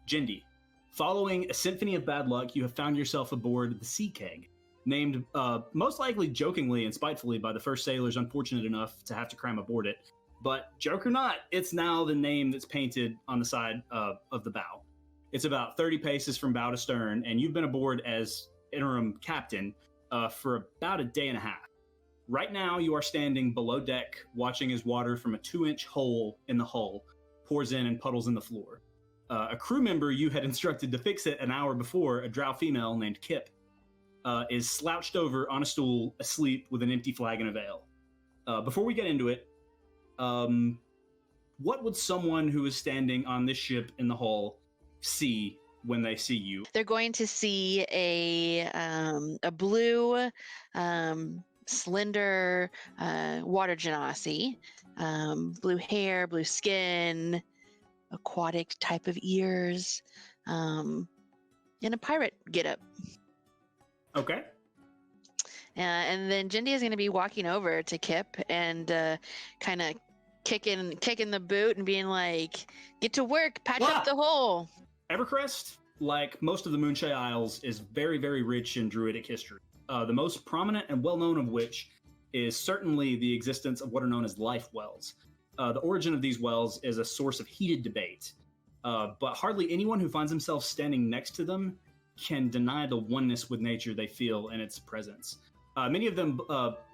Jendee. Following a symphony of bad luck, you have found yourself aboard the Sea Keg, named most likely jokingly and spitefully by the first sailors unfortunate enough to have to cram aboard it. But joke or not, it's now the name that's painted on the side of the bow. It's about 30 paces from bow to stern, and you've been aboard as interim captain for about a day and a half. Right now, you are standing below deck, watching as water from a 2-inch hole in the hull pours in and puddles in the floor. A crew member you had instructed to fix it an hour before, a drow female named Kip, is slouched over on a stool, asleep with an empty flagon of ale. Before we get into it, what would someone who is standing on this ship in the hull see when they see you? They're going to see a blue, slender water genasi, blue hair, blue skin, aquatic type of ears, and a pirate getup. Okay. And then Jendee is going to be walking over to Kip and kind of kicking the boot and being like, "Get to work, patch up the hole." Evercrest, like most of the Moonshine Isles, is very, very rich in druidic history. The most prominent and well-known of which is certainly the existence of what are known as life wells. The origin of these wells is a source of heated debate, but hardly anyone who finds himself standing next to them can deny the oneness with nature they feel in its presence. Many of them,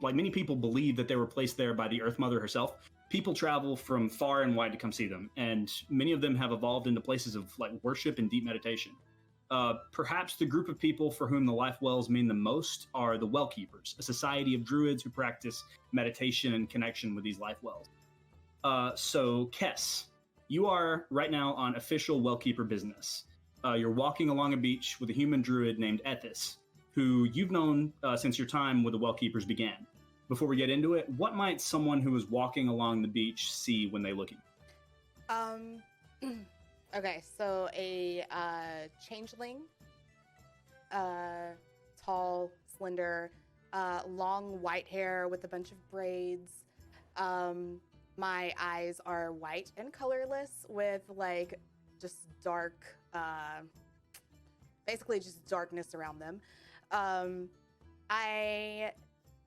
like many people, believe that they were placed there by the Earth Mother herself. People travel from far and wide to come see them, and many of them have evolved into places of like worship and deep meditation. Perhaps the group of people for whom the life wells mean the most are the Well Keepers, a society of druids who practice meditation and connection with these life wells. So, Kess, you are right now on official Well Keeper business. You're walking along a beach with a human druid named Ethis, who you've known since your time with the Well Keepers began. Before we get into it, what might someone who is walking along the beach see when they look at you? Okay, so a changeling, tall, slender, long white hair with a bunch of braids. My eyes are white and colorless with like just dark, basically just darkness around them. I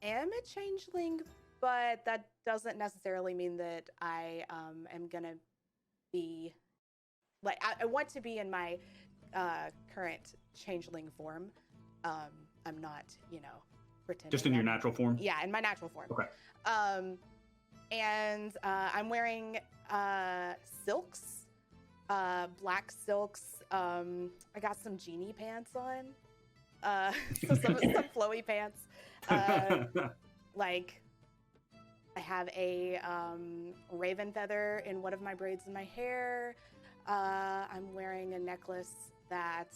am a changeling, but that doesn't necessarily mean that I am gonna be like I want to be in my current changeling form. I'm not, pretending. Just in your natural form? Yeah, in my natural form. Okay. And I'm wearing silks, black silks. I got some genie pants on. So some flowy pants. Like I have a raven feather in one of my braids in my hair. I'm wearing a necklace that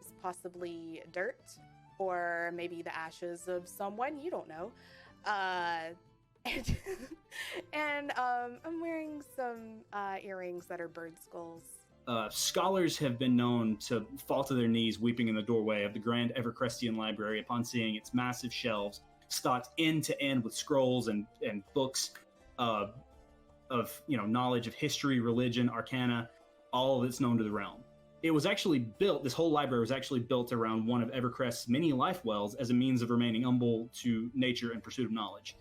is possibly dirt or maybe the ashes of someone, you don't know. And I'm wearing some earrings that are bird skulls. Scholars have been known to fall to their knees weeping in the doorway of the Grand Evercrestian Library upon seeing its massive shelves stocked end to end with scrolls and books of knowledge of history, religion, arcana, all that's known to the realm. It was actually built, this whole library was actually built around one of Evercrest's many life wells as a means of remaining humble to nature and pursuit of knowledge.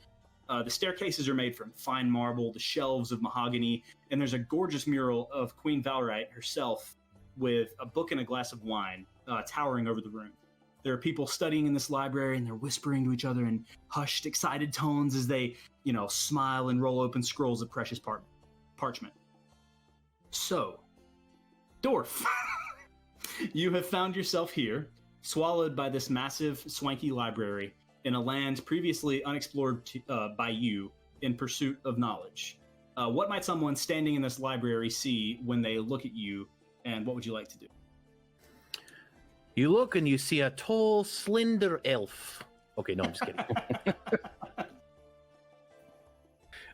The staircases are made from fine marble, the shelves of mahogany, and there's a gorgeous mural of Queen Valorite herself with a book and a glass of wine towering over the room. There are people studying in this library, and they're whispering to each other in hushed, excited tones as they, smile and roll open scrolls of precious parchment. So, Dorf, you have found yourself here, swallowed by this massive, swanky library in a land previously unexplored by you in pursuit of knowledge. What might someone standing in this library see when they look at you, and what would you like to do? You look and you see a tall, slender elf. Okay, no, I'm just kidding.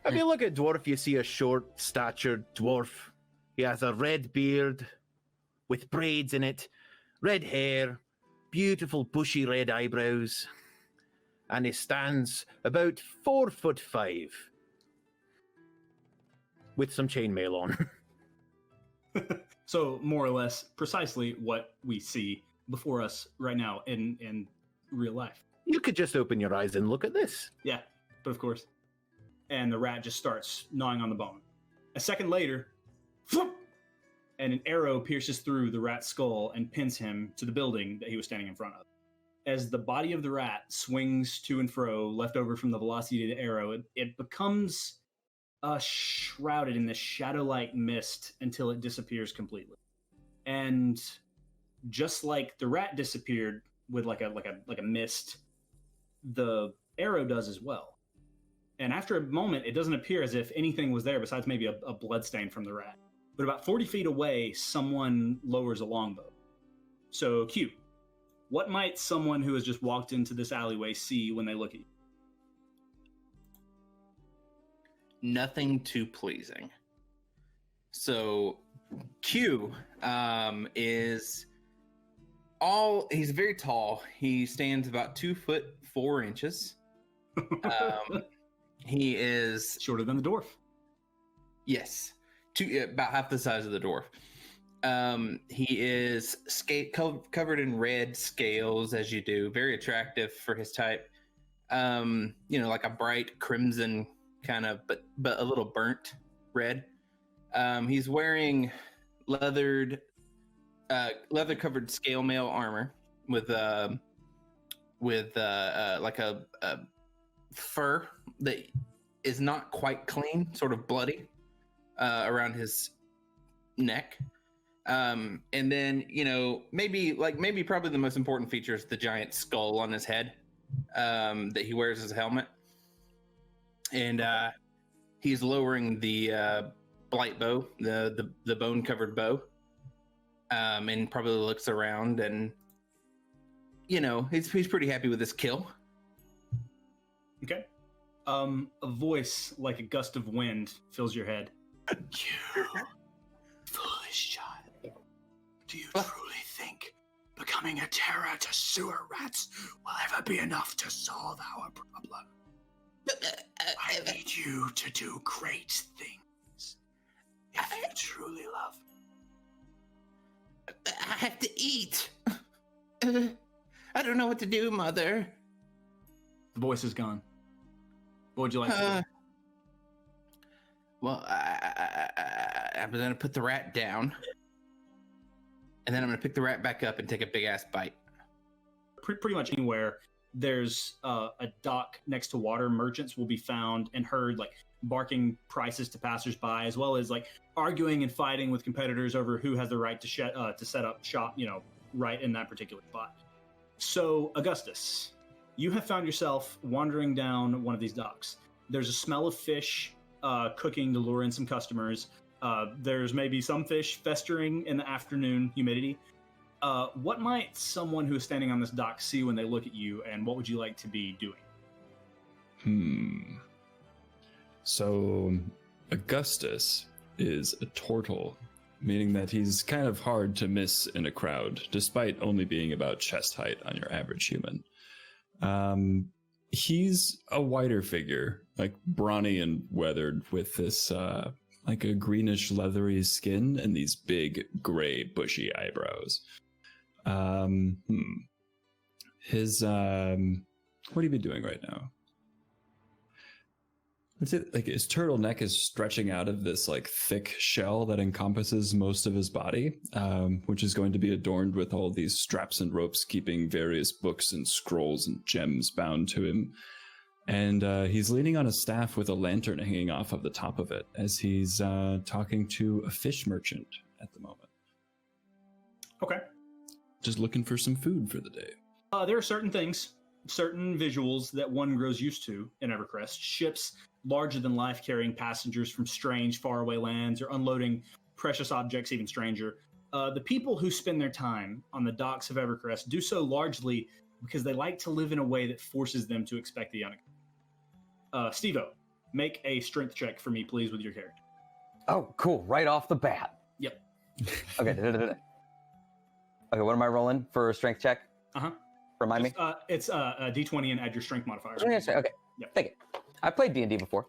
If you look at Dwarf, you see a short-statured dwarf. He has a red beard with braids in it, red hair, beautiful bushy red eyebrows, and he stands about 4'5" with some chainmail on. So more or less, precisely what we see before us right now in real life. You could just open your eyes and look at this. Yeah, but of course. And the rat just starts gnawing on the bone. A second later, whoop, and an arrow pierces through the rat's skull and pins him to the building that he was standing in front of. As the body of the rat swings to and fro, left over from the velocity of the arrow, it becomes shrouded in this shadow-like mist until it disappears completely. And just like the rat disappeared with like a mist, the arrow does as well. And after a moment, it doesn't appear as if anything was there besides maybe a blood stain from the rat. But about 40 feet away, someone lowers a longbow. So, Q, what might someone who has just walked into this alleyway see when they look at you? Nothing too pleasing. So Q he's very tall. He stands about 2'4". He is Shorter than the dwarf. Yes, about half the size of the dwarf. He is covered in red scales, as you do. Very attractive for his type. Like a bright crimson kind of, but a little burnt red. He's wearing leather covered scale mail armor with like a fur that is not quite clean, sort of bloody around his neck. And then, maybe probably the most important feature is the giant skull on his head that he wears as a helmet. And he's lowering the blight bow, the bone covered bow, and probably looks around and, he's pretty happy with his kill. Okay. A voice like a gust of wind fills your head. You foolish child. Do you truly think becoming a terror to sewer rats will ever be enough to solve our problem? I need you to do great things. If you truly love me. I have to eat. I don't know what to do, Mother. The voice is gone. What would you like to do? Well, I'm going to put the rat down. And then I'm going to pick the rat back up and take a big-ass bite. Pretty much anywhere there's a dock next to water, merchants will be found and heard like barking prices to passersby, as well as like arguing and fighting with competitors over who has the right to set up shop, right in that particular spot. So, Augustus, you have found yourself wandering down one of these docks. There's a smell of fish cooking to lure in some customers. There's maybe some fish festering in the afternoon humidity. What might someone who is standing on this dock see when they look at you, and what would you like to be doing? So, Augustus is a turtle, meaning that he's kind of hard to miss in a crowd, despite only being about chest height on your average human. He's a wider figure, like brawny and weathered, with this like a greenish leathery skin and these big gray bushy eyebrows. His what have you been doing right now? I'd say like his turtleneck is stretching out of this like thick shell that encompasses most of his body, which is going to be adorned with all these straps and ropes keeping various books and scrolls and gems bound to him. And he's leaning on a staff with a lantern hanging off of the top of it as he's talking to a fish merchant at the moment. Okay. Just looking for some food for the day. There are certain things, certain visuals that one grows used to in Evercrest. Ships larger than life carrying passengers from strange, faraway lands or unloading precious objects even stranger. The people who spend their time on the docks of Evercrest do so largely because they like to live in a way that forces them to expect the unexpected. Steve-O, make a strength check for me, please, with your character. Oh, cool. Right off the bat. Yep. Okay. Okay, what am I rolling for a strength check? Uh-huh. Remind me? It's a D20 and add your strength modifier. Okay. Yep. Take it. I played D&D before.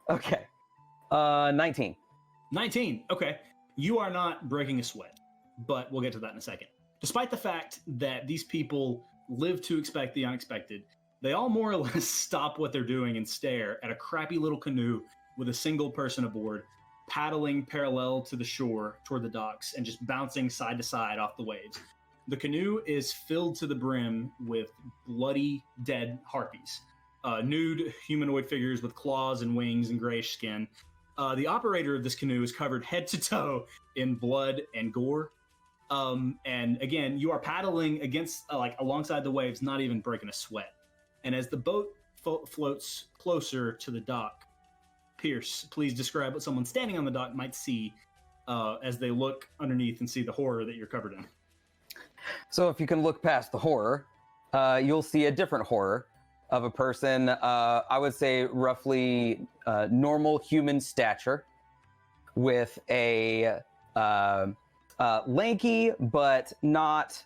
Okay. 19. 19. Okay. You are not breaking a sweat, but we'll get to that in a second. Despite the fact that these people live to expect the unexpected, they all more or less stop what they're doing and stare at a crappy little canoe with a single person aboard, paddling parallel to the shore toward the docks and just bouncing side to side off the waves. The canoe is filled to the brim with bloody, dead harpies. Nude humanoid figures with claws and wings and grayish skin. The operator of this canoe is covered head to toe in blood and gore. And again, you are paddling against, alongside the waves, not even breaking a sweat. And as the boat floats closer to the dock, Pearce, please describe what someone standing on the dock might see as they look underneath and see the horror that you're covered in. So if you can look past the horror, you'll see a different horror of a person, I would say roughly normal human stature, with a lanky but not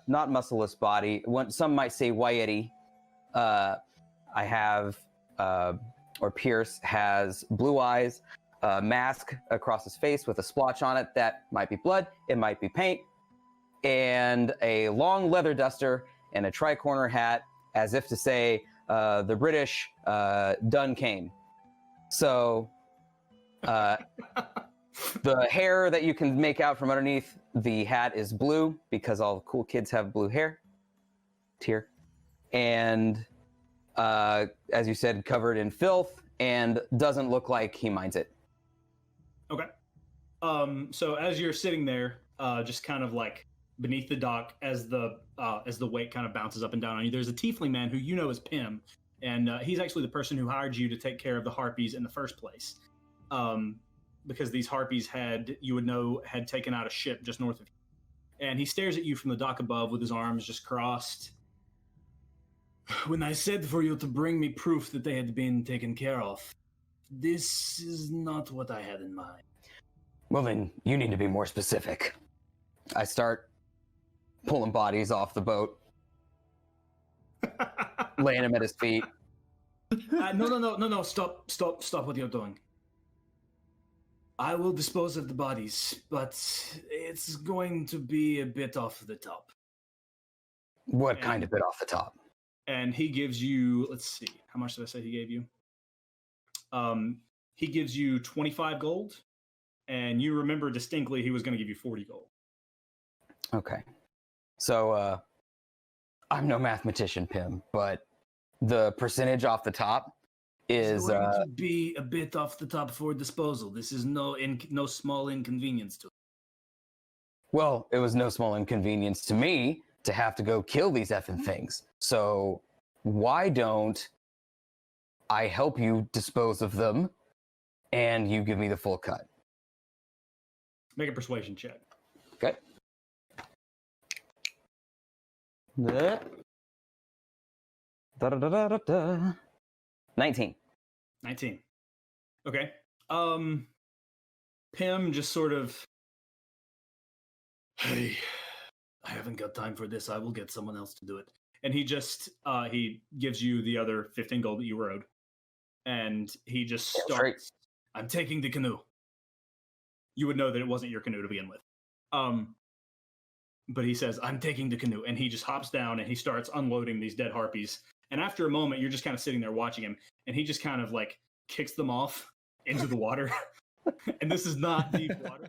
muscleless body. Some might say wiety. Pearce has blue eyes, a mask across his face with a splotch on it that might be blood, it might be paint, and a long leather duster and a tri-corner hat, as if to say, the British done came. So the hair that you can make out from underneath the hat is blue, because all the cool kids have blue hair. Tear. And as you said, covered in filth, and doesn't look like he minds it. Okay. So as you're sitting there, just kind of like beneath the dock, as the weight kind of bounces up and down on you, there's a tiefling man who you know is Pim, and he's actually the person who hired you to take care of the harpies in the first place, because these harpies had taken out a ship just north of you. And he stares at you from the dock above with his arms just crossed. When I said for you to bring me proof that they had been taken care of, this is not what I had in mind. Well, then you need to be more specific. I start pulling bodies off the boat, laying them at his feet. No, stop what you're doing. I will dispose of the bodies, but it's going to be a bit off the top. What kind of bit off the top? And he gives you, let's see, how much did I say he gave you? He gives you 25 gold, and you remember distinctly he was going to give you 40 gold. Okay. So, I'm no mathematician, Pim, but the percentage off the top is going to be a bit off the top for disposal. This is no small inconvenience to it. Well, it was no small inconvenience to me to have to go kill these effing things. So why don't I help you dispose of them and you give me the full cut? Make a persuasion check. Okay. 19. 19. Okay. Pim just sort of, hey, I haven't got time for this. I will get someone else to do it. And he just, he gives you the other 15 gold that you were owed. And he just starts, I'm taking the canoe. You would know that it wasn't your canoe to begin with. But he says, I'm taking the canoe. And he just hops down and he starts unloading these dead harpies. And after a moment, you're just kind of sitting there watching him. And he just kind of like kicks them off into the water. And this is not deep water.